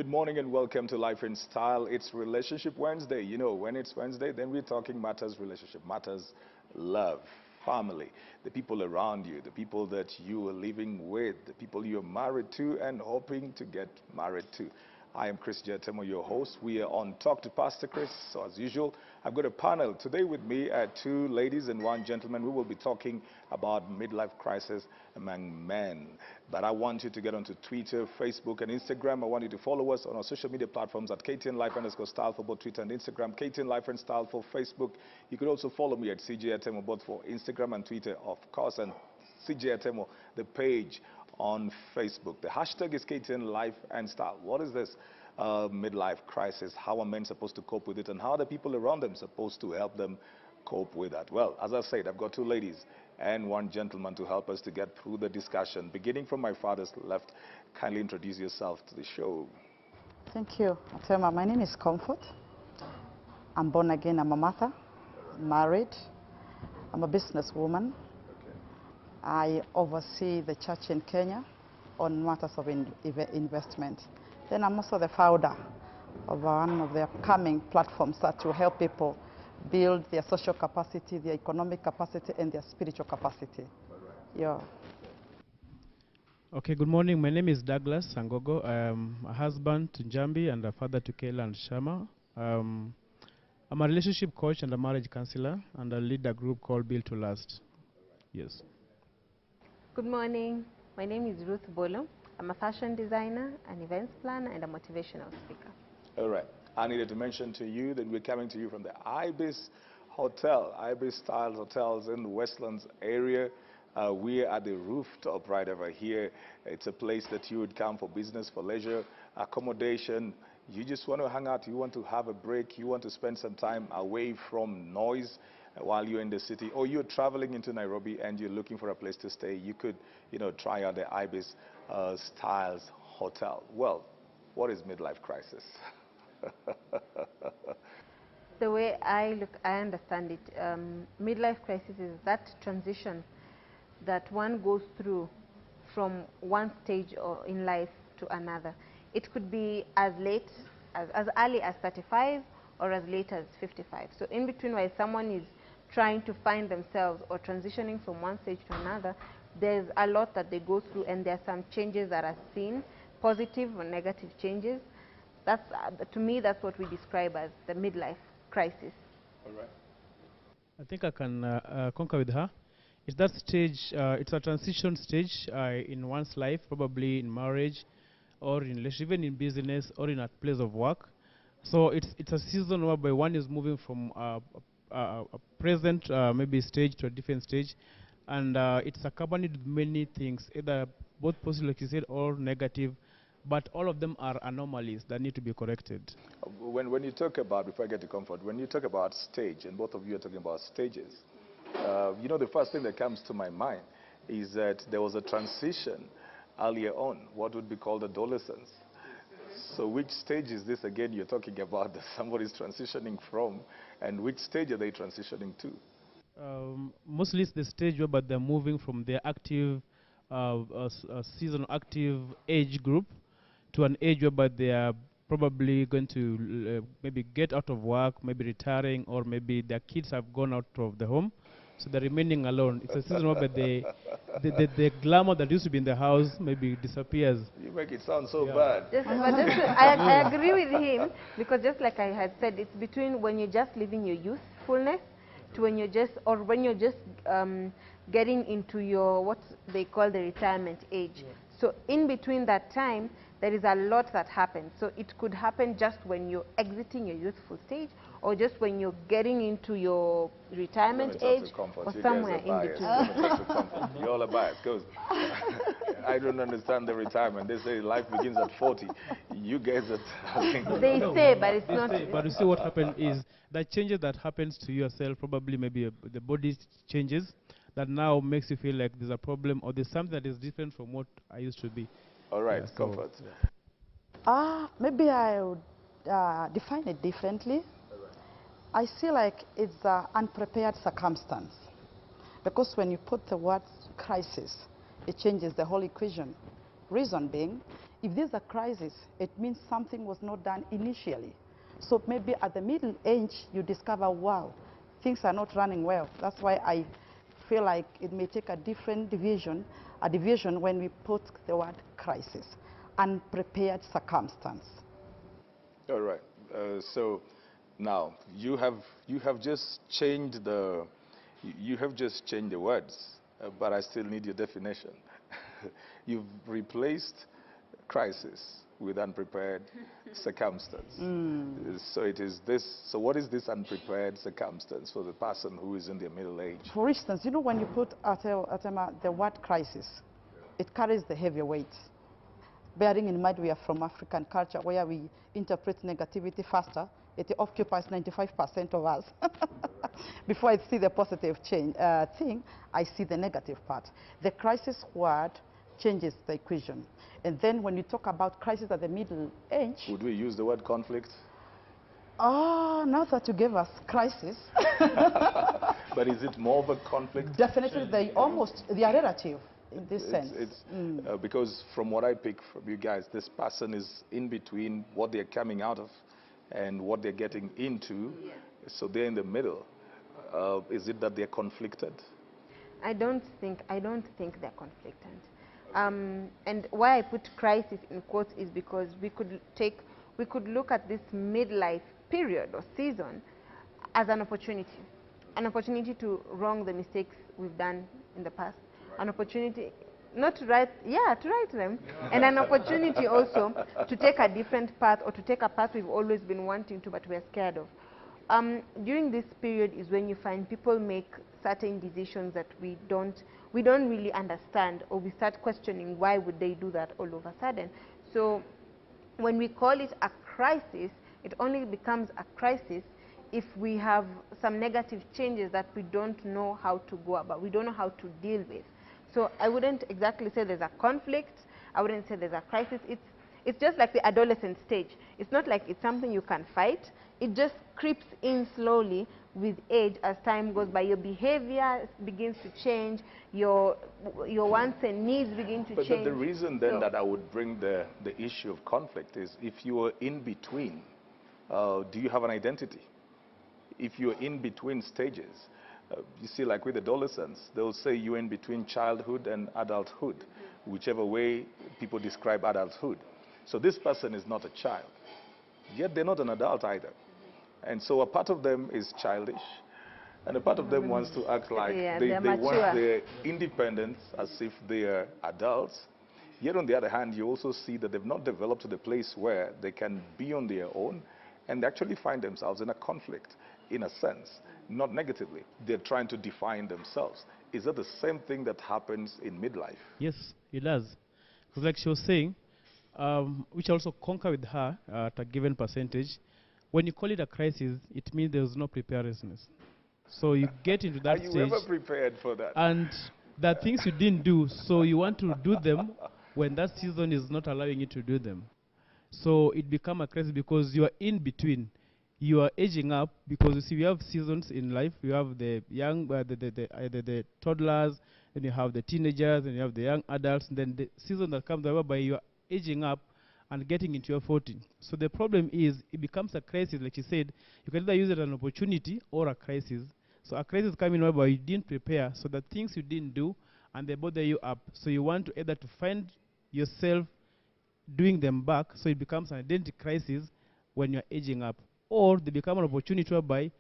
morning and welcome to Life in Style. It's Relationship Wednesday. You know, when it's Wednesday, then we're talking matters relationship, matters love, family, the people around you, the people that you are living with, the people you're married to and hoping to get married to. I am Chris Jetemo, your host. We are on Talk to Pastor Chris. So as usual, I've got a panel today with me, two ladies and one gentleman. We will be talking about midlife crisis among men. But I want you to get onto Twitter, Facebook, and Instagram. I want you to follow us on our social media platforms at KTN_Style for both Twitter and Instagram, KTN Life and Style for Facebook. You could also follow me at CJ Atemo, both for Instagram and Twitter, of course, and CJ Atemo, the page on Facebook. The hashtag is KTN Life and Style. What is this midlife crisis? How are men supposed to cope with it? And how are the people around them supposed to help them cope with that? Well, as I said, I've got two ladies and one gentleman to help us to get through the discussion. Beginning from my father's left, kindly introduce yourself to the show. Thank you. Atema, my name is Comfort. I'm born again. I'm a mother, married. I'm a businesswoman. I oversee the church in Kenya on matters of investment. Then I'm also the founder of one of the upcoming platforms that will help people build their social capacity, their economic capacity, and their spiritual capacity. Yeah. Okay, good morning. My name is Douglas Sangogo. I'm a husband to Njambi and a father to Kayla and Shama. I'm a relationship coach and a marriage counselor, and I lead a group called Build to Last. Yes. Good morning. My name is Ruth Bolo. I'm a fashion designer, an events planner, and a motivational speaker. All right. I needed to mention to you that we're coming to you from the Ibis Hotel, Ibis Style Hotels in the Westlands area. We're at the rooftop right over here. It's a place that you would come for business, for leisure, accommodation. You just want to hang out, you want to have a break, you want to spend some time away from noise while you're in the city, or you're traveling into Nairobi and you're looking for a place to stay. You could, try out the Ibis Styles Hotel. Well, what is midlife crisis? The way I understand it, midlife crisis is that transition that one goes through from one stage in life to another. It could be as early as 35 or as late as 55. So in between, while someone is trying to find themselves or transitioning from one stage to another, there's a lot that they go through, and there are some changes that are seen, positive or negative changes. That's to me, that's what we describe as the midlife crisis. All right. I think I can concur with her. It's that stage, it's a transition stage in one's life, probably in marriage or in relationship, even in business or in a place of work. So it's a season whereby one is moving from a present maybe stage to a different stage, and it's accompanied with many things, either both positive, like you said, or negative, but all of them are anomalies that need to be corrected. When you talk about, before I get to comfort, when you talk about stage, and both of you are talking about stages, the first thing that comes to my mind is that there was a transition earlier on, what would be called adolescence. So which stage is this again you're talking about that somebody's transitioning from, and which stage are they transitioning to? Mostly it's the stage where they're moving from their active, seasonal active age group to an age whereby they are probably going to maybe get out of work, maybe retiring, or maybe their kids have gone out of the home, so they're remaining alone. It's a season where the glamour that used to be in the house maybe disappears. You make it sound so bad. I agree with him, because just like I had said, it's between when you're just living your youthfulness to when you're just getting into your what they call the retirement age. Yeah. So in between that time, there is a lot that happens. So it could happen just when you're exiting your youthful stage, or just when you're getting into your retirement age, or somewhere in between. You're all a bias, because I don't understand the retirement. They say life begins at 40. You guys are... They say, but it's not... But you see what happened is that changes that happens to yourself, probably maybe the body changes, that now makes you feel like there's a problem, or there's something that is different from what I used to be. All right, yeah, comfort. Maybe I would define it differently. I see like it's an unprepared circumstance, because when you put the word crisis, it changes the whole equation. Reason being, If there's a crisis, it means something was not done initially. So maybe at the middle age, you discover, wow, things are not running well. That's why I feel like it may take a different division, a division when we put the word crisis, unprepared circumstance. All right. So now you have just changed the words, but I still need your definition. You've replaced crisis with unprepared circumstance. So it is this. So what is this unprepared circumstance for the person who is in their middle age? For instance, you know, when you put the word crisis, it carries the heavy weight. Bearing in mind we are from African culture where we interpret negativity faster, it occupies 95% of us. Before I see the positive thing, I see the negative part. The crisis word changes the equation. And then when you talk about crisis at the middle age... Would we use the word conflict? Oh, now that you gave us crisis... But is it more of a conflict? Definitely, they are relative in this sense. Because from what I pick from you guys, this person is in between what they're coming out of and what they're getting into. Yeah. So they're in the middle. Is it that they're conflicted? I don't think they're conflicted. And why I put crisis in quotes is because we could look at this midlife period or season as an opportunity to wrong the mistakes we've done in the past, an opportunity not to write, to write them, and an opportunity also to take a different path or to take a path we've always been wanting to but we're scared of. During this period is when you find people make certain decisions that we don't really understand, or we start questioning why would they do that all of a sudden. So when we call it a crisis, it only becomes a crisis if we have some negative changes that we don't know how to go about, we don't know how to deal with. So I wouldn't exactly say there's a conflict, I wouldn't say there's a crisis. It's just like the adolescent stage. It's not like it's something you can fight. It just creeps in slowly with age as time goes by. Your behavior begins to change, your wants and needs begin to change. But the reason then that I would bring the issue of conflict is if you are in between, do you have an identity? If you're in between stages, you see, like with adolescents, they'll say you're in between childhood and adulthood, whichever way people describe adulthood. So this person is not a child, yet they're not an adult either. And so a part of them is childish, and a part of them wants to act like they want their independence as if they are adults. Yet on the other hand, you also see that they've not developed to the place where they can be on their own and actually find themselves in a conflict, in a sense, not negatively. They're trying to define themselves. Is that the same thing that happens in midlife? Yes, it does. Because like she was saying, which also concur with her at a given percentage, when you call it a crisis, it means there's no preparedness. So you get into that stage. Are you ever prepared for that? And there are things you didn't do, so you want to do them when that season is not allowing you to do them. So it becomes a crisis because you are in between. You are aging up because you see we have seasons in life. You have the young, the toddlers, then you have the teenagers, and you have the young adults. And then the season that comes whereby you are aging up and getting into your 40s. So the problem is it becomes a crisis, like she said. You can either use it as an opportunity or a crisis. So a crisis coming whereby you didn't prepare, so the things you didn't do, and they bother you up. So you want to either to find yourself doing them back, so it becomes an identity crisis when you're aging up. Or they become an opportunity whereby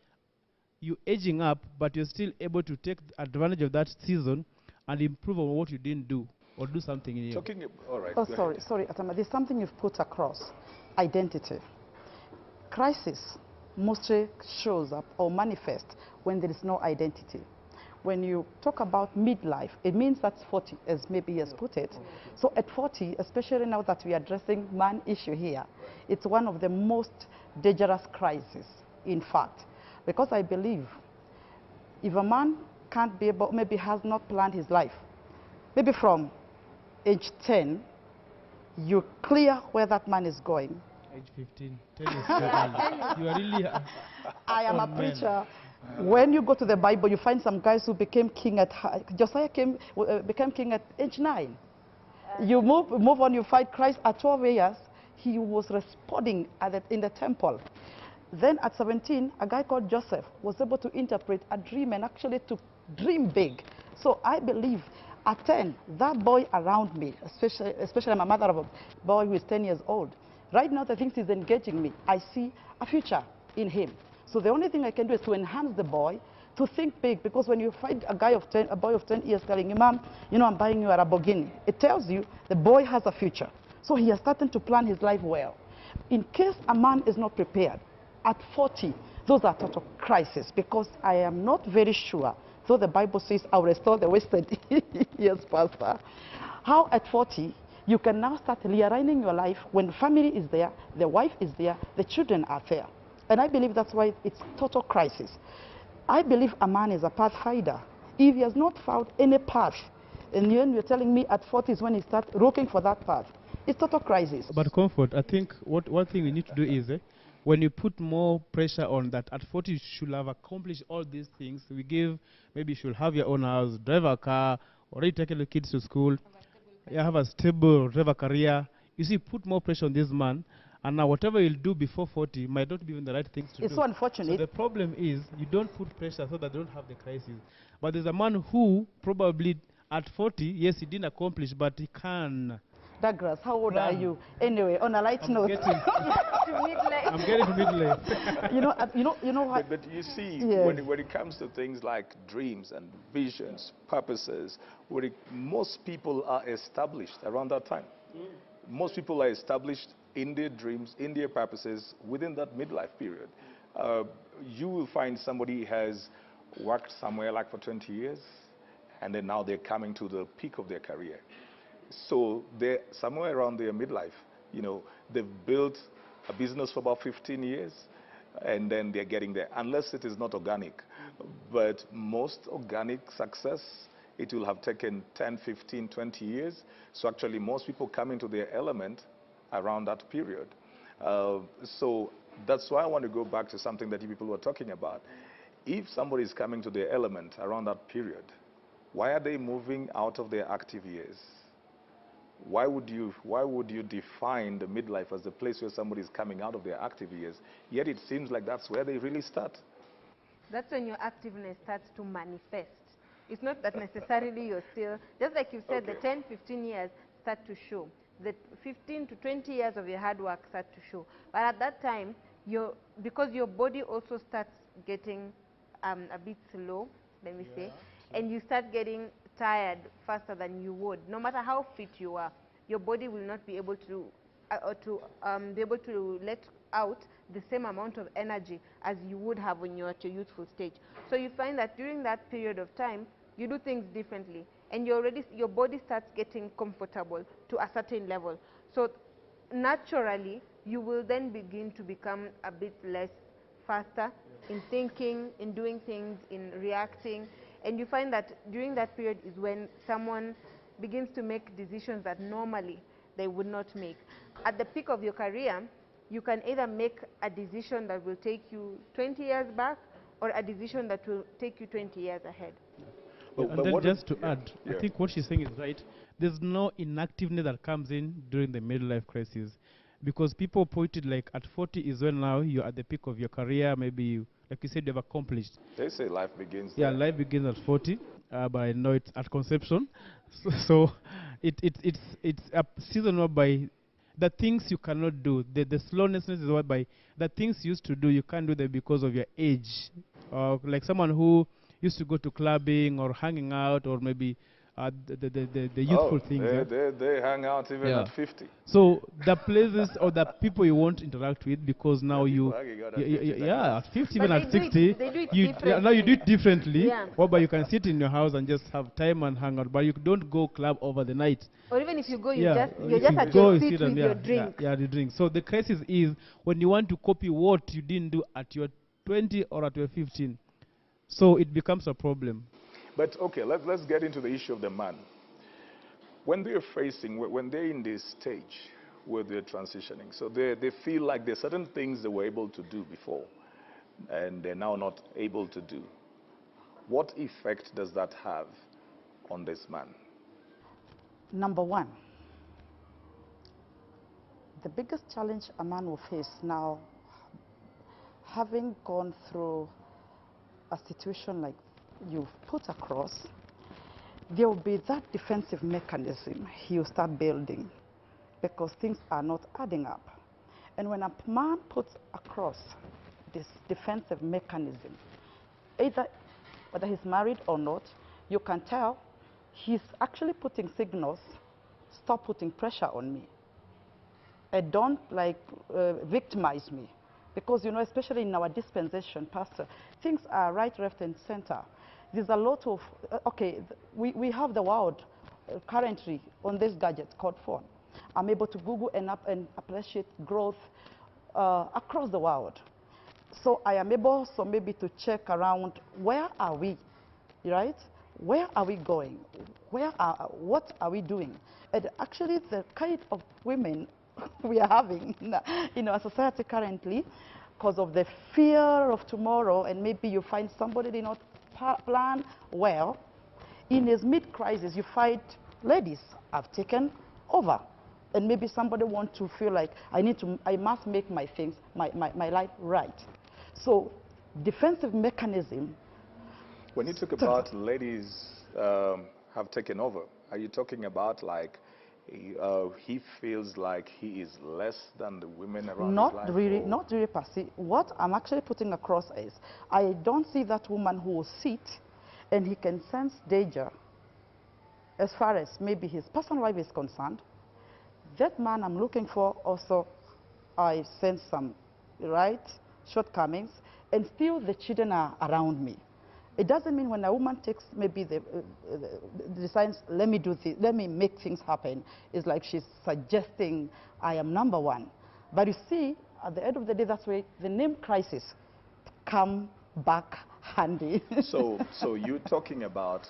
you're aging up, but you're still able to take advantage of that season and improve on what you didn't do, or do something new. All right. Oh, sorry, Atama. There's something you've put across. Identity. Crisis mostly shows up or manifests when there is no identity. When you talk about midlife, it means that's 40, as maybe he has put it. So at 40, especially now that we are addressing man issue here, it's one of the most dangerous crises, in fact. Because I believe if a man can't be able, maybe has not planned his life, maybe from age 10, you clear where that man is going. Age 15. 10 is too early. You are really I am a preacher. When you go to the Bible, you find some guys who became king at, Josiah became king at age 9. You move on, you fight Christ. At 12 years, he was responding in the temple. Then at 17, a guy called Joseph was able to interpret a dream and actually to dream big. So I believe at 10, that boy around me, especially my mother of a boy who is 10 years old, right now the things he's engaging me, I see a future in him. So the only thing I can do is to enhance the boy, to think big, because when you find a boy of 10 years telling you, Mom, you know, I'm buying you a Lamborghini, it tells you the boy has a future. So he has started to plan his life well. In case a man is not prepared, at 40, those are total crisis, because I am not very sure, though the Bible says I'll restore the wasted years, Pastor, how at 40 you can now start realigning your life when the family is there, the wife is there, the children are there. And I believe that's why it's total crisis. I believe a man is a pathfinder. If he has not found any path, and you're telling me at 40 is when he starts looking for that path, it's total crisis. But Comfort, I think one thing we need to do is, when you put more pressure on that, at 40 you should have accomplished all these things. Maybe you should have your own house, drive a car, already taken the kids to school, have a stable, drive a career. You see, put more pressure on this man, and now whatever you'll do before 40 might not be even the right things to do. It's so unfortunate. So the problem is, you don't put pressure so that they don't have the crisis. But there's a man who probably at 40, yes, he didn't accomplish, but he can. Douglas, how old are you? Anyway, on a light note. I'm getting to midlife. you know what? But you see, yes. when it comes to things like dreams and visions, purposes, most people are established around that time. Most people are established in their dreams, in their purposes, within that midlife period. You will find somebody has worked somewhere like for 20 years, and then now they're coming to the peak of their career. So they're somewhere around their midlife. You know, they've built a business for about 15 years, and then they're getting there, unless it is not organic. But most organic success, it will have taken 10, 15, 20 years. So actually, most people come into their element around that period. So that's why I want to go back to something that you people were talking about. If somebody is coming to their element around that period, why are they moving out of their active years? Why would you define the midlife as the place where somebody is coming out of their active years? Yet it seems like that's where they really start. That's when your activeness starts to manifest. It's not that necessarily you're still, just like you said, Okay. the 10, 15 years start to show. The 15 to 20 years of your hard work start to show. But at that time, because your body also starts getting a bit slow, let me say, and you start getting tired faster than you would. No matter how fit you are, your body will not be able to let out the same amount of energy as you would have when you're at your youthful stage. So you find that during that period of time, you do things differently, and your body starts getting comfortable to a certain level. So naturally, you will then begin to become a bit less faster in thinking, in doing things, in reacting. And you find that during that period is when someone begins to make decisions that normally they would not make. At the peak of your career, you can either make a decision that will take you 20 years back, or a decision that will take you 20 years ahead. And then just to add, I think what she's saying is right. There's no inactiveness that comes in during the midlife crisis, because people pointed like at 40 is when now you're at the peak of your career, maybe like you said, you've accomplished. They say life begins there. there. Life begins at 40, but I know it's at conception. So it's a season whereby the things you cannot do, the slowness is whereby the things you used to do, you can't do them because of your age. Like someone who used to go to clubbing or hanging out, or maybe the youthful things. They hang out even at 50. So the places or the people you won't interact with, because now at 50, even at 60, now you do it differently. Whereby you can sit in your house and just have time and hang out, but you don't go club over the night. Or even if you go, you're just at your seat with your drink. The drink. So the crisis is when you want to copy what you didn't do at your 20 or at your 15. So it becomes a problem. But okay, let's get into the issue of the man. When they're in this stage where they're transitioning, so they feel like there's certain things they were able to do before, and they're now not able to do. What effect does that have on this man? Number one, The biggest challenge a man will face now, having gone through a situation like you've put across, there will be that defensive mechanism he will start building because things are not adding up. And when a man puts across this defensive mechanism, either whether he's married or not, you can tell he's actually putting signals, stop putting pressure on me. And don't victimize me. Because, you know, especially in our dispensation, Pastor, things are right, left, and center. There's a lot of, we have the world currently on this gadget called phone. I'm able to Google and appreciate growth across the world. So I am able maybe to check around where are we, right? Where are we going? What are we doing? And actually the kind of women we are having in our society currently, because of the fear of tomorrow, and maybe you find somebody did not plan well, in his mid-crisis you find ladies have taken over. And maybe somebody wants to feel like I must make my things, my life right. So defensive mechanism. When you talk about ladies have taken over, are you talking about like he feels like he is less than the women around his life? Not really per se. What I'm actually putting across is I don't see that woman who will sit and he can sense danger as far as maybe his personal life is concerned. That man I'm looking for also, I sense some shortcomings, and still the children are around me. It doesn't mean when a woman takes maybe decides, let me do this, let me make things happen, it's like she's suggesting I am number one. But you see, at the end of the day, that's where the name crisis come back handy. So you're talking about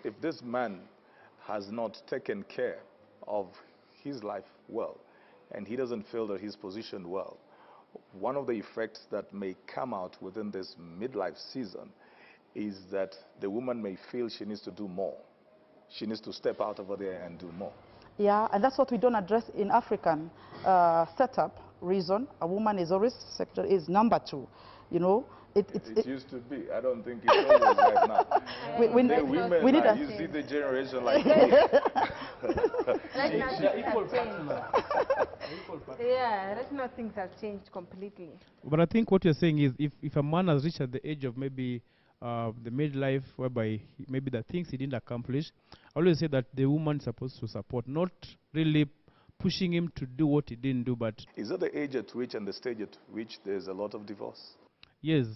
if this man has not taken care of his life well, and he doesn't feel that he's positioned well, one of the effects that may come out within this midlife season is that the woman may feel she needs to do more. She needs to step out over there and do more. Yeah, and that's what we don't address in African setup. Reason a woman is always is number two. You know, it used to be. I don't think it's always right now. We need you see the generation like right now right now things have changed completely. But I think what you're saying is if a man has reached at the age of maybe the midlife, whereby maybe the things he didn't accomplish, I always say that the woman is supposed to support, not really pushing him to do what he didn't do. But is that the age at which and the stage at which there's a lot of divorce? Yes.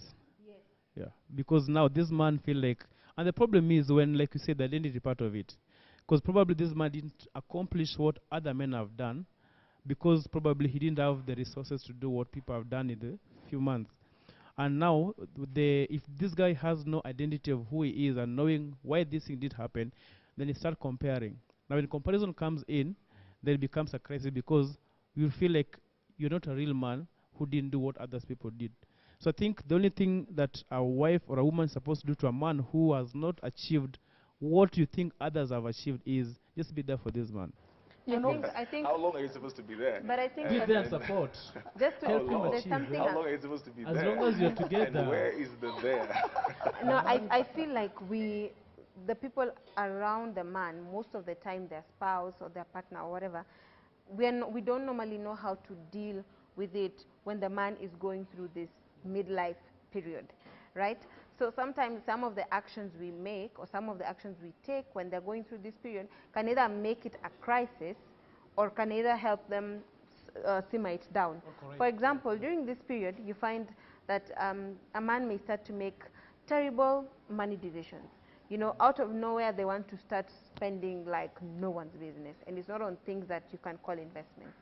Yeah, because now this man feel like, and the problem is when, like you said, the identity part of it, because probably this man didn't accomplish what other men have done, because probably he didn't have the resources to do what people have done in the few months. And now, if this guy has no identity of who he is and knowing why this thing did happen, then he start comparing. Now, when comparison comes in, then it becomes a crisis because you feel like you're not a real man who didn't do what others people did. So I think the only thing that a wife or a woman is supposed to do to a man who has not achieved what you think others have achieved is just be there for this man. I think how long are you supposed to be there? But I think be there and support. Just to help him achieve. How long are you supposed to be as there? As long as you're together. And where is the there? No, I feel like the people around the man, most of the time their spouse or their partner or whatever, we don't normally know how to deal with it when the man is going through this midlife period, right? So sometimes some of the actions we make or some of the actions we take when they're going through this period can either make it a crisis or can either help them simmer it down. For example, during this period, you find that a man may start to make terrible money decisions. You know, out of nowhere, they want to start spending like no one's business, and it's not on things that you can call investments.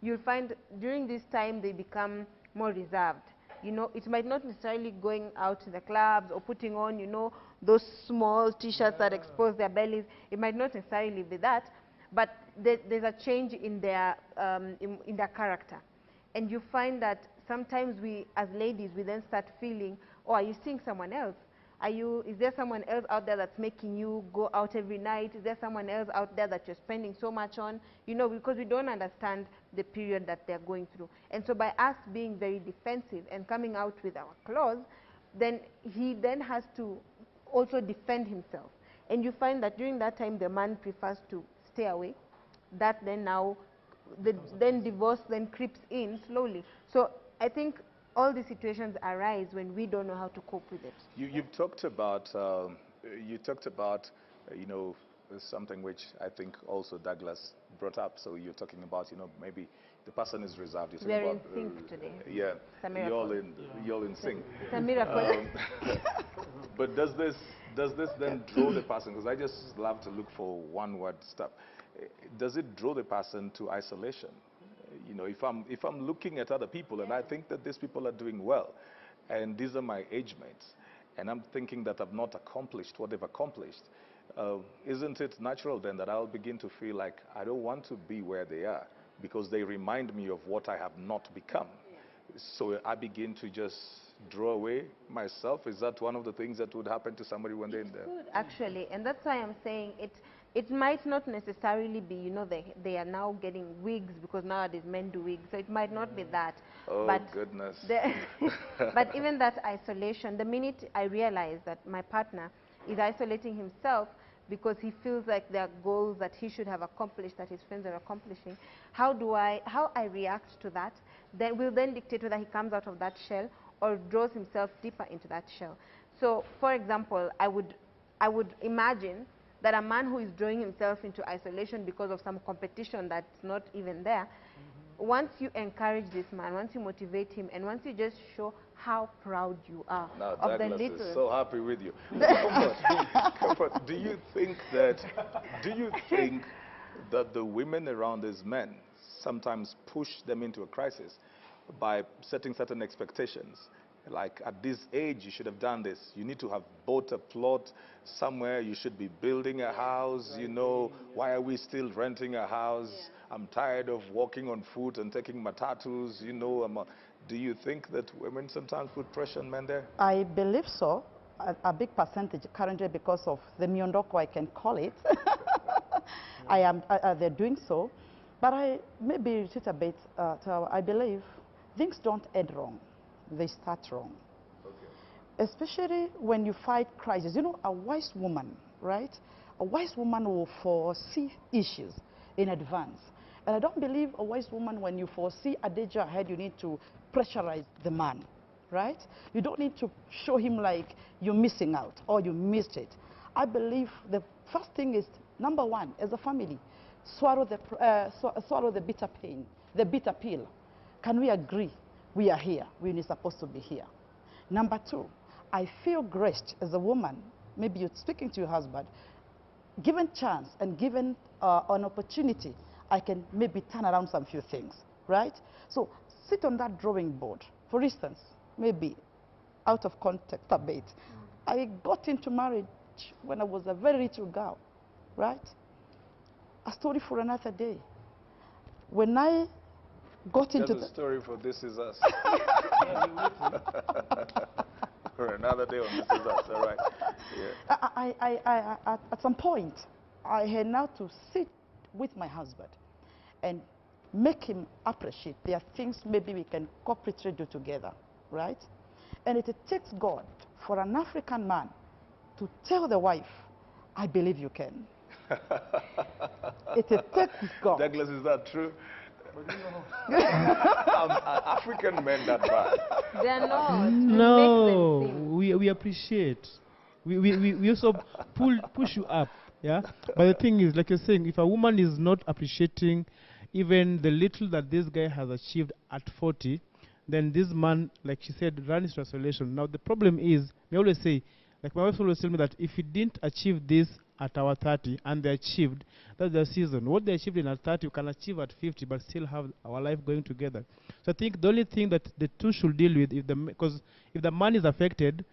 You'll find during this time they become more reserved. You know, it might not necessarily going out to the clubs or putting on, you know, those small t-shirts that expose their bellies. It might not necessarily be that, but there's a change in their character. And you find that sometimes we, as ladies, we then start feeling, oh, are you seeing someone else? Is there someone else out there that's making you go out every night? Is there someone else out there that you're spending so much on? You know, because we don't understand the period that they're going through. And so by us being very defensive and coming out with our claws, then he then has to also defend himself. And you find that during that time the man prefers to stay away. That then now, then divorce then creeps in slowly. So I think all these situations arise when we don't know how to cope with it. You've talked about, you know, something which I think also Douglas brought up. So you're talking about, you know, maybe the person is reserved. You're We're in about, sync today. Yeah, It's a miracle. you're in sync. It's a miracle. But does this then draw the person? Because I just love to look for one-word stuff. Does it draw the person to isolation? You know, if I'm looking at other people and I think that these people are doing well, and these are my age mates, and I'm thinking that I've not accomplished what they've accomplished, isn't it natural then that I'll begin to feel like I don't want to be where they are because they remind me of what I have not become? So I begin to just draw away myself. Is that one of the things that would happen to somebody when they're in there? Good, actually, and that's why I'm saying it might not necessarily be, you know, they are now getting wigs because nowadays men do wigs, so it might not be that. Oh, but goodness. But even that isolation, the minute I realize that my partner is isolating himself because he feels like there are goals that he should have accomplished, that his friends are accomplishing, how I react to that, then will then dictate whether he comes out of that shell or draws himself deeper into that shell. So, for example, I would imagine that a man who is drawing himself into isolation because of some competition that's not even there, once you encourage this man, once you motivate him, and once you just show how proud you are Now, of the Douglas little. is so happy with you. Comfort, do you think that the women around these men sometimes push them into a crisis by setting certain expectations? Like, at this age, you should have done this. You need to have bought a plot somewhere. You should be building a house. You know, why are we still renting a house? I'm tired of walking on foot and taking matatus. You know, do you think that women sometimes put pressure on men there? I believe so. A big percentage currently because of the miondoko, I can call it. They're doing so. But maybe retreat a bit. I believe things don't end wrong. They start wrong. Okay. Especially when you fight crisis. You know, a wise woman, right? A wise woman will foresee issues in advance. And I don't believe a wise woman, when you foresee a danger ahead, you need to pressurize the man, right? You don't need to show him like you're missing out or you missed it. I believe the first thing is, number one, as a family, swallow the bitter pain, the bitter pill. Can we agree? We are here. We're supposed to be here. Number two, I feel graced as a woman. Maybe you're speaking to your husband. Given chance and given an opportunity, I can maybe turn around some few things, right? So sit on that drawing board. For instance, maybe out of context a bit, I got into marriage when I was a very little girl, right? A story for another day. When I got into the story for This Is Us. For another day on This Is Us, all right. Yeah. At some point, I had now to sit with my husband and make him appreciate there are things maybe we can corporately do together, right? And it takes God for an African man to tell the wife, I believe you can. It takes God. Douglas, is that true? African men that bad? They're not. No, we appreciate. We also push you up, yeah? But the thing is, like you're saying, if a woman is not appreciating even the little that this guy has achieved at 40, then this man, like she said, runs into isolation. Now, the problem is, we always say, like my wife always tell me that if we didn't achieve this at our 30 and they achieved, that's their season. What they achieved in at 30, you can achieve at 50, but still have our life going together. So I think the only thing that the two should deal with, because if the man is affected,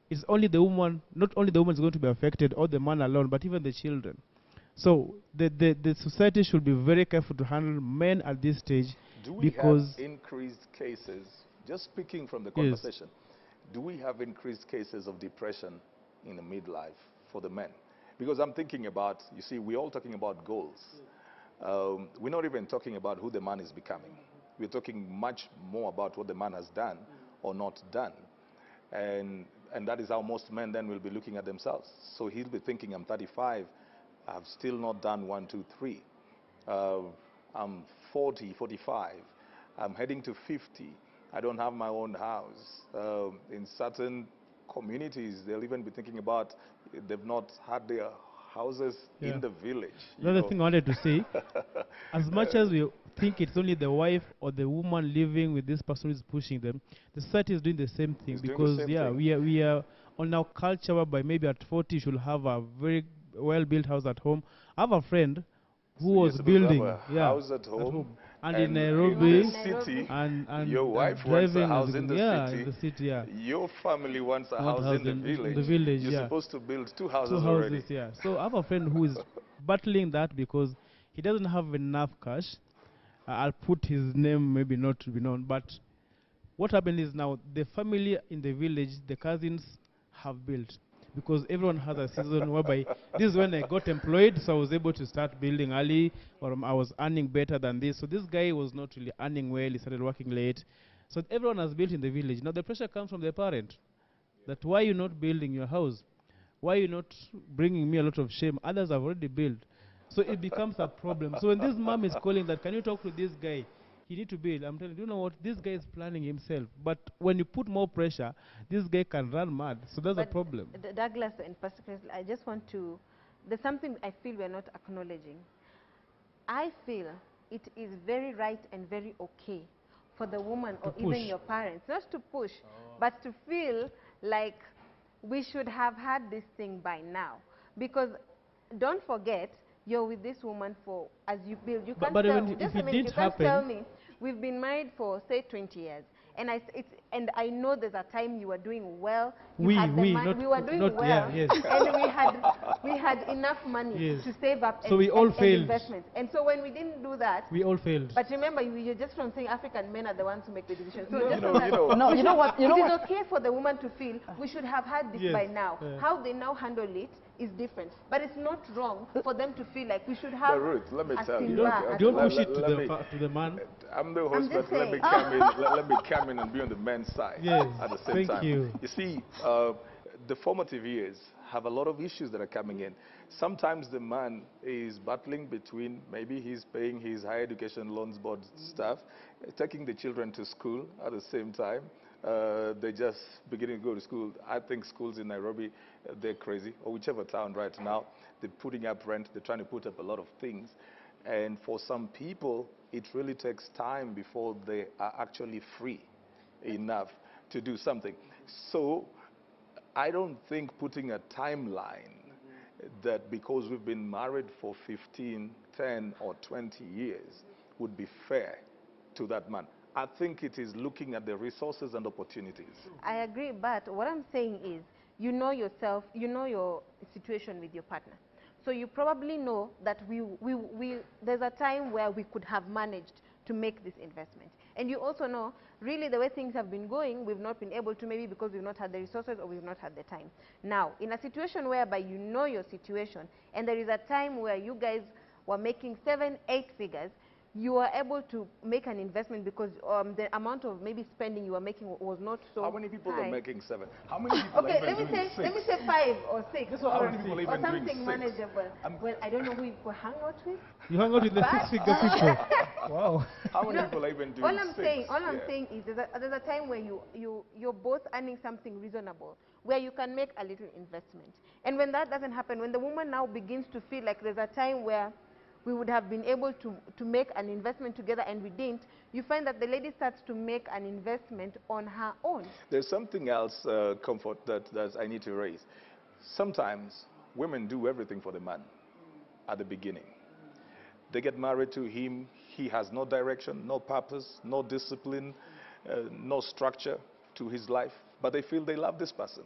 it's only the woman, not only the woman is going to be affected, or the man alone, but even the children. So the society should be very careful to handle men at this stage. Do we have increased cases, just speaking from the conversation, do we have increased cases of depression in the midlife for the men? Because I'm thinking about, you see, we're all talking about goals. we're not even talking about who the man is becoming. We're talking much more about what the man has done or not done. And that is how most men then will be looking at themselves. So he'll be thinking, I'm 35, I've still not done 1, 2, 3. I'm 40, 45. I'm heading to 50. I don't have my own house. In certain communities, they'll even be thinking about they've not had their houses Yeah. in the village. The other thing I wanted to say, as much as we think it's only the wife or the woman living with this person who is pushing them, the society is doing the same thing. It's doing the Because same yeah, thing. we are on our culture whereby maybe at 40 you should have a very well-built house at home. I have a friend who So you're was supposed to have building a house at home, and in in Nairobi, the city, and your wife wants a driving house in the yeah, city. in the city, yeah. Your family wants a Want house in the in village. the village, You're yeah. supposed to build 2 Two houses houses, already. yeah. So I have a friend who is battling that because he doesn't have enough cash. I'll put his name, maybe not to be known, but what happened is now the family in the village, the cousins have built because everyone has a season whereby this is when I got employed, so I was able to start building early, or I was earning better than this. So this guy was not really earning well. He started working late. So everyone has built in the village. Now the pressure comes from the parent that why you not building your house? Why you not bringing me a lot of shame? Others have already built. So it becomes a problem. So when this mom is calling that, can you talk to this guy? He need to build. I'm telling you, you know what? This guy is planning himself. But when you put more pressure, this guy can run mad. So that's a problem. Douglas, in particular, I just want to, there's something I feel we're not acknowledging. I feel it is very right and very okay for the woman or even your parents, not to push, but to feel like we should have had this thing by now. Because don't forget, you're with this woman for, as you build, you can't tell me, just a minute, you can't tell me, we've been married for, say, 20 years. And I know there's a time you were doing well. We were doing well, yeah, yes. and we had enough money to save up so we all failed. Investments. And so when we didn't do that, we all failed. But remember, you're just from saying African men are the ones who make the decisions. So you know what? It is okay for the woman to feel we should have had this by now. Yeah. How they now handle it is different. But it's not wrong for them to feel like we should have. But Ruth, let me tell you. Don't push it to the man. I'm the host, but let me come in. Let me come in and be on the men's side at the same time. You see, the formative years have a lot of issues that are coming in. Sometimes the man is battling between maybe he's paying his higher education loans board stuff, taking the children to school at the same time. They just beginning to go to school. I think schools in Nairobi, they're crazy, or whichever town right now. They're putting up rent. They're trying to put up a lot of things. And for some people, it really takes time before they are actually free enough to do something. So I don't think putting a timeline that because we've been married for 15, 10, or 20 years would be fair to that man. I think it is looking at the resources and opportunities. I agree, but what I'm saying is, you know yourself, you know your situation with your partner. So you probably know that there's a time where we could have managed to make this investment. And you also know, really the way things have been going, we've not been able to, maybe because we've not had the resources or we've not had the time. Now, in a situation whereby you know your situation, and there is a time where you guys were making 7, 8 figures, you were able to make an investment because the amount of maybe spending you were making was not so How many people high. are making 7? How many people are even doing 6? Let me say 5 or 6 How many people are or even doing something 6? manageable. Well, I don't know who you hang out with. You hang out with the 6-figure people. Wow. How many people are even doing all I'm 6? saying is there's a time where you're both earning something reasonable, where you can make a little investment. And when that doesn't happen, when the woman now begins to feel like there's a time where we would have been able to make an investment together and we didn't, you find that the lady starts to make an investment on her own. There's something else, Comfort, that I need to raise. Sometimes women do everything for the man at the beginning. They get married to him. He has no direction, no purpose, no discipline, no structure to his life. But they feel they love this person.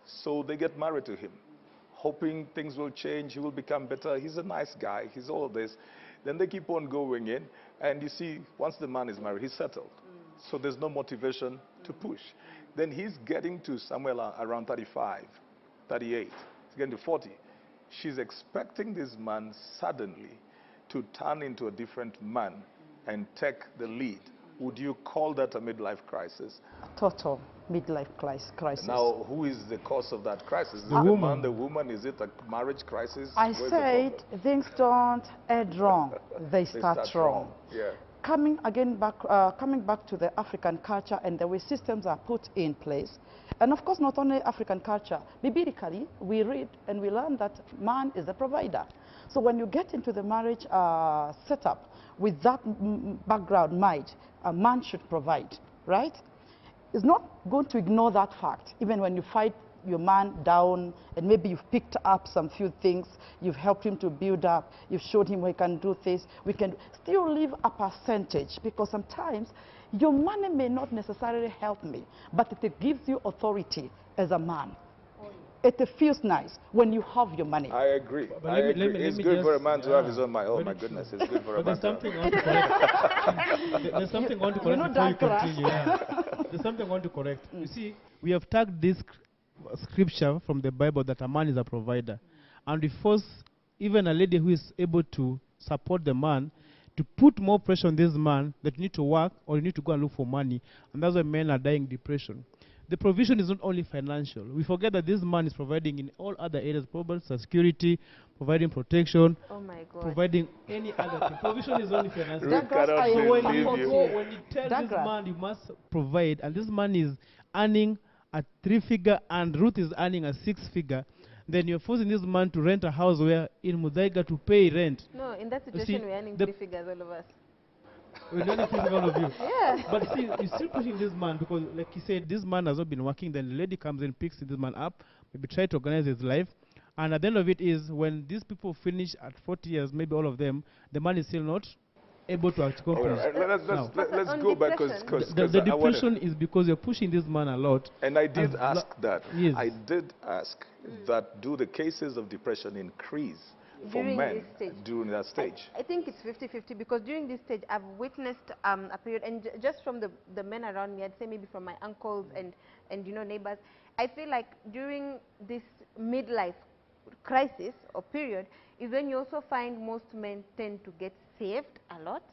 So they get married to him, hoping things will change, he will become better, he's a nice guy, he's all this. Then they keep on going in, and you see, once the man is married, he's settled. So there's no motivation to push. Then he's getting to somewhere around 35, 38, he's getting to 40. She's expecting this man suddenly to turn into a different man and take the lead, would you call that a midlife crisis? A total midlife crisis. Now, who is the cause of that crisis? Is it The the woman. man, the woman? Is it a marriage crisis? I Where's the said problem? things don't end wrong, they They start wrong. Yeah. Coming back to the African culture and the way systems are put in place, and of course not only African culture, biblically we read and we learn that man is a provider. So when you get into the marriage setup with that background mind, a man should provide, right? It's not going to ignore that fact, even when you fight your man down and maybe you've picked up some few things, you've helped him to build up, you've showed him we can do this, we can still leave a percentage, because sometimes your money may not necessarily help me, but it gives you authority as a man. It feels nice when you have your money. I agree. But I let me- agree. let It's me good for a just- man to have his yeah, own money. Oh very my true. goodness, it's good for a But man there's to have. something I want to correct. There's something I want to correct know before you that, Clara. continue. Yeah. There's something I want to correct. You see, we have tagged this scripture from the Bible that a man is a provider. And we force even a lady who is able to support the man to put more pressure on this man that you need to work or you need to go and look for money. And that's why men are dying depression. The provision is not only financial. We forget that this man is providing in all other areas, providing security, providing protection, Oh my God. providing any other thing. Provision is only financial. We Douglas, cannot I So when believe you you. go, when you tell this Douglas. man you must provide, and this man is earning a 3-figure and Ruth is earning a 6-figure, then you're forcing this man to rent a house where in Mudaiga to pay rent. No, in that You situation, see, we're earning the- 3 figures, all of us. We're not including all of you. Yeah. But see, you're still pushing this man because, like he said, this man has not been working. Then the lady comes and picks this man up, maybe try to organize his life. And at the end of it is when these people finish at 40 years, maybe all of them, the man is still not able to All accomplish. right, Now, let's On go back depression. because the depression is because you're pushing this man a lot. And I did And ask that. Yes. I did ask that, do the cases of depression increase for During men this stage. during that stage? I think it's 50-50 because during this stage I've witnessed a period, and just from the men around me, I'd say maybe from my uncles and neighbors, I feel like during this midlife crisis or period is when you also find most men tend to get saved a lot.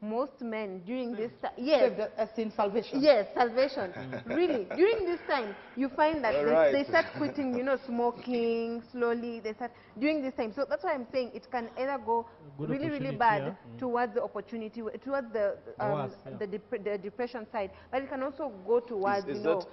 Most men during this time, yes, Saved as in salvation. yes, salvation. Really, during this time, you find that All they right. start quitting, smoking slowly. They start during this time. So that's why I'm saying it can either go Good really, really opportunity, bad yeah. towards the opportunity, towards the worst, yeah. the depression side, but it can also go towards Is a is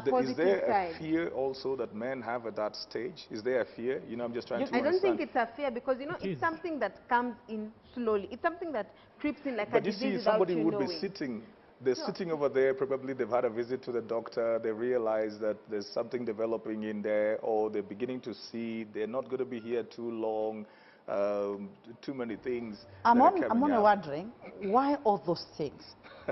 positive there side. a fear also that men have at that stage? Is there a fear? I'm just trying to I don't understand. think it's a fear because It it's is. something that comes in slowly. It's something that creeps in like But a you disease see, without somebody you would knowing. be sitting, they're sitting over there, probably they've had a visit to the doctor, they realize that there's something developing in there, or they're beginning to see they're not going to be here too long, too many things I'm that are only coming up. wondering why all those things.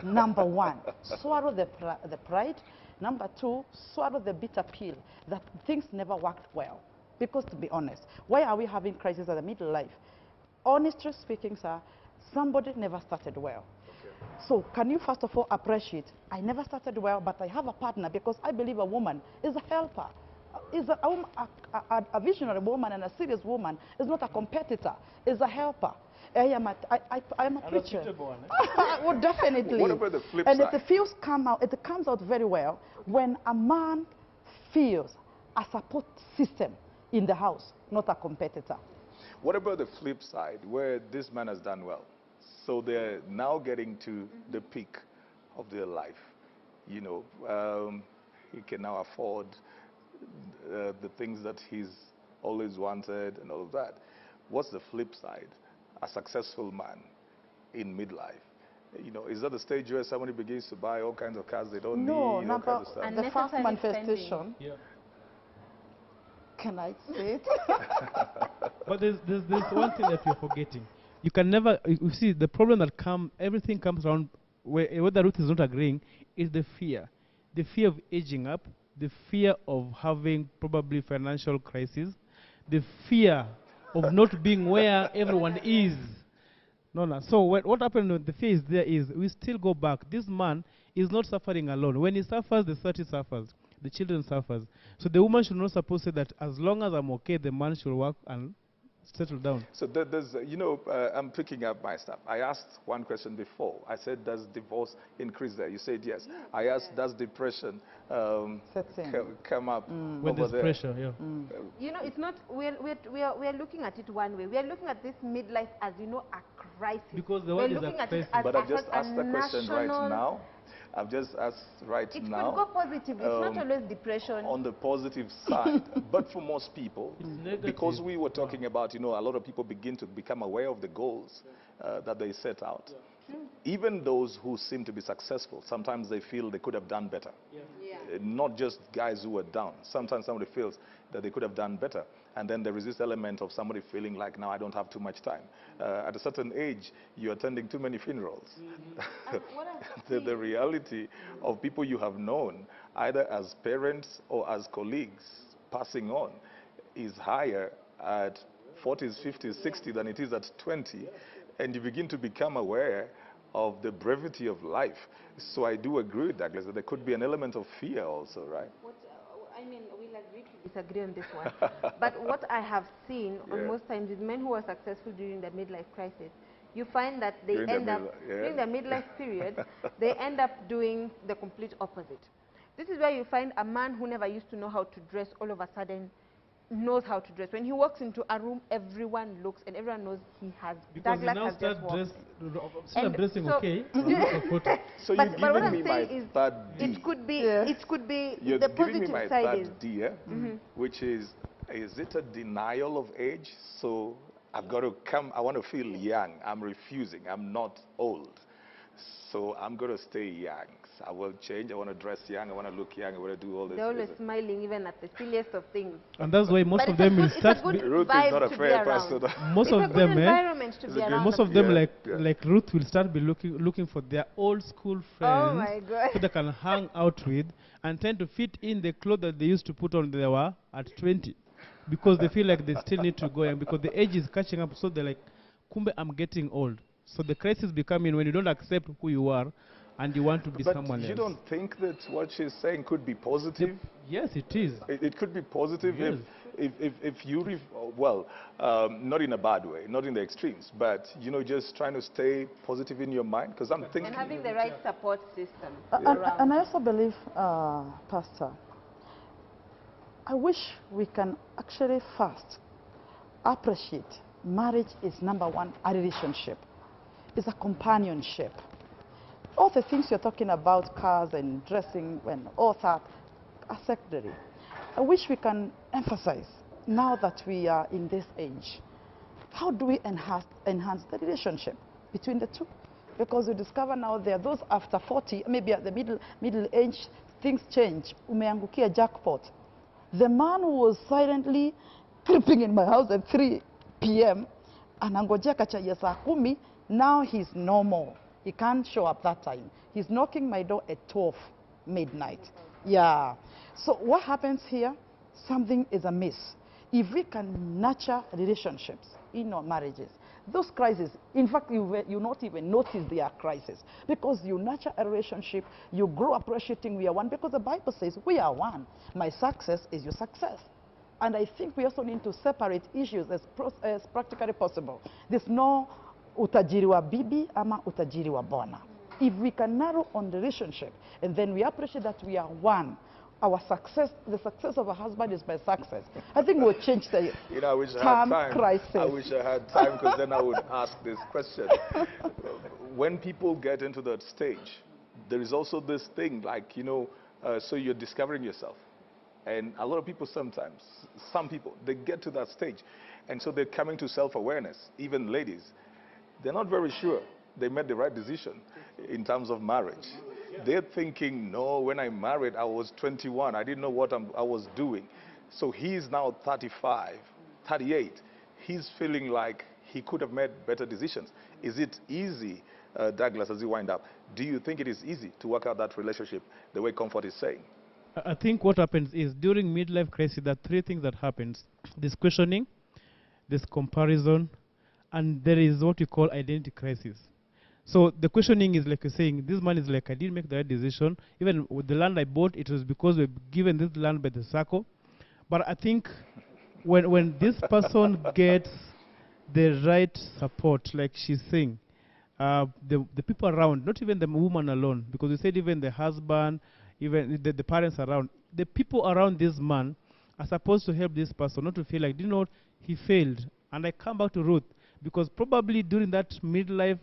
Number one, swallow the pride. Number two, swallow the bitter pill that things never worked well. Because to be honest, why are we having crisis at the middle life? Honestly speaking, sir, somebody never started well. So can you first of all appreciate, I never started well, but I have a partner because I believe a woman is a helper. Is a visionary woman and a serious woman is not a competitor, is a helper. I am a preacher. Well, definitely. What about the flip and side? it comes out very well when a man feels a support system in the house, not a competitor. What about the flip side, where this man has done well? So they're now getting to the peak of their life. He can now afford the things that he's always wanted and all of that. What's the flip side? A successful man in midlife. Is that the stage where somebody begins to buy all kinds of cars they don't need, all kinds of stuff? And the first Unnecessary manifestation, Yeah. can I say it? But there's one thing that you're forgetting. You can never, you see, the problem that everything comes around, whether Ruth is not agreeing, is the fear. The fear of aging up, the fear of having probably financial crisis, the fear of not being where everyone is. No. So what happened with the fear is there is, we still go back. This man is not suffering alone. When he suffers, the 30 suffers. The children suffers. So the woman should not suppose to say that as long as I'm okay, the man should work and settle down. So there's, I'm picking up my stuff. I asked one question before. I said, does divorce increase there? You said yes. I asked, does depression come up When over there's there? pressure, yeah. You know, it's not, we're looking at it one way. We are looking at this midlife as, a crisis. Because the we're word is looking a at it crisis. as But I've just a asked the question right national- now. I've just asked right It now. could go positive. It's not always depression. On the positive side. But for most people, because negative. we were talking about, a lot of people begin to become aware of the goals that they set out. Even those who seem to be successful, sometimes they feel they could have done better. Not just guys who are down. Sometimes somebody feels that they could have done better. And then there is this element of somebody feeling like, now I don't have too much time. At a certain age, you're attending too many funerals. The reality of people you have known, either as parents or as colleagues, passing on, is higher at 40s, 50s, 60s than it is at 20. And you begin to become aware of the brevity of life. So I do agree with Douglas that there could be an element of fear also, right? We'll agree to disagree on this one. But what I have seen on most times with men who are successful during the midlife crisis, you find that they during the midlife period, they end up doing the complete opposite. This is where you find a man who never used to know how to dress all of a sudden knows how to dress. When he walks into a room, everyone looks and everyone knows he has. Because Douglas you now has start just walked. still dressing so- okay. So but you're what giving I'm me my saying is, third D. it could be, You're the giving me positive my side is. third D, which is it a denial of age? So I've got to come, I want to feel young. I'm refusing. I'm not old. So I'm going to stay young. I will change. I want to dress young. I want to look young. I want to do all this. They're always smiling even at the silliest of things. And that's why most But of them will start. Ruth is not a fair person. Most It's of a good them, environment to be around. most of them, Yeah, like Ruth, will start be looking for their old school friends Oh my God. who they can hang out with and tend to fit in the clothes that they used to put on when they were at 20, because they feel like they still need to go, and because the age is catching up, so they're like, "Kumbe, I'm getting old." So the crisis become in when you don't accept who you are, and you want to be someone else. But you don't think that what she's saying could be positive? Yes, it is. It could be positive Yes. if you, not in a bad way, not in the extremes, but, just trying to stay positive in your mind, because I'm thinking... And having the right support system And around. I also believe, Pastor, I wish we can actually first appreciate marriage is number one, a relationship. It's a companionship. All the things you're talking about, cars and dressing and all that, are secondary. I wish we can emphasize, now that we are in this age, how do we enhance the relationship between the two? Because we discover now there are those after 40, maybe at the middle age, things change. Umeangukia jackpot. The man who was silently creeping in my house at 3 p.m. anangojea kachaya saa 10, now he's normal. He can't show up that time. He's knocking my door at 12 midnight. Yeah. So what happens here? Something is amiss. If we can nurture relationships in our marriages, those crises, in fact, you not even notice they are crises, because you nurture a relationship, you grow appreciating we are one, because the Bible says we are one. My success is your success. And I think we also need to separate issues as practically possible. There's no utajiri wa bibi ama utajiri wa bona. If we can narrow on the relationship, and then we appreciate that we are one, our success, the success of a husband is my success, I think we'll change the I wish I had time. crisis. I wish I had time, because then I would ask this question. When people get into that stage, there is also this thing like, so you're discovering yourself. And a lot of people sometimes, some people, they get to that stage. And so they're coming to self-awareness, even ladies. They're not very sure they made the right decision in terms of marriage. They're thinking, no, when I married, I was 21. I didn't know what I was doing. So he's now 35, 38. He's feeling like he could have made better decisions. Is it easy, Douglas, as you wind up, do you think it is easy to work out that relationship the way Comfort is saying? I think what happens is during midlife crisis, there are three things that happens. There's questioning, there's comparison, and there is what we call identity crisis. So the questioning is like you're saying, this man is like, I didn't make the right decision. Even with the land I bought, it was because we're given this land by the circle. But I think when this person gets the right support, like she's saying. The people around, not even the woman alone, because you said even the husband, even the parents around, the people around this man are supposed to help this person, not to feel like, you know, he failed. And I come back to Ruth, because probably during that midlife,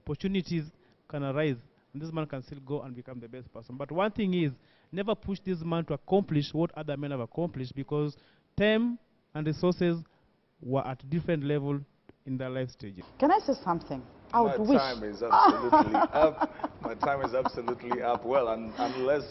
opportunities can arise, and this man can still go and become the best person. But one thing is, never push this man to accomplish what other men have accomplished, because time and resources were at different level in their life stages. Can I say something? I would wish. My time is absolutely up. My time is absolutely up. Well, unless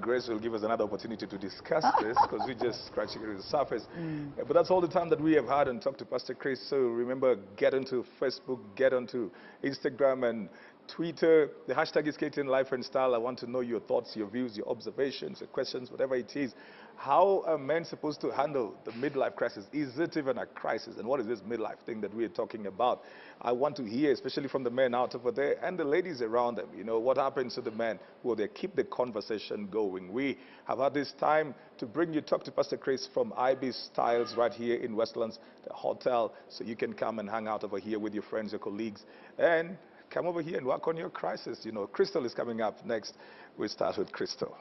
Grace will give us another opportunity to discuss this, because we're just scratching the surface. But that's all the time that we have had and talked to Pastor Chris. So remember, get onto Facebook, get onto Instagram and Twitter. The hashtag is KTN Life and Style. I want to know your thoughts, your views, your observations, your questions, whatever it is. How are men supposed to handle the midlife crisis? Is it even a crisis? And what is this midlife thing that we're talking about? I want to hear, especially from the men out over there and the ladies around them. You know, what happens to the men? Will they keep the conversation going? We have had this time to bring you Talk to Pastor Chris from IB Styles right here in Westlands, the hotel. So you can come and hang out over here with your friends, your colleagues, and come over here and work on your crisis. You know, Crystal is coming up next. We'll start with Crystal.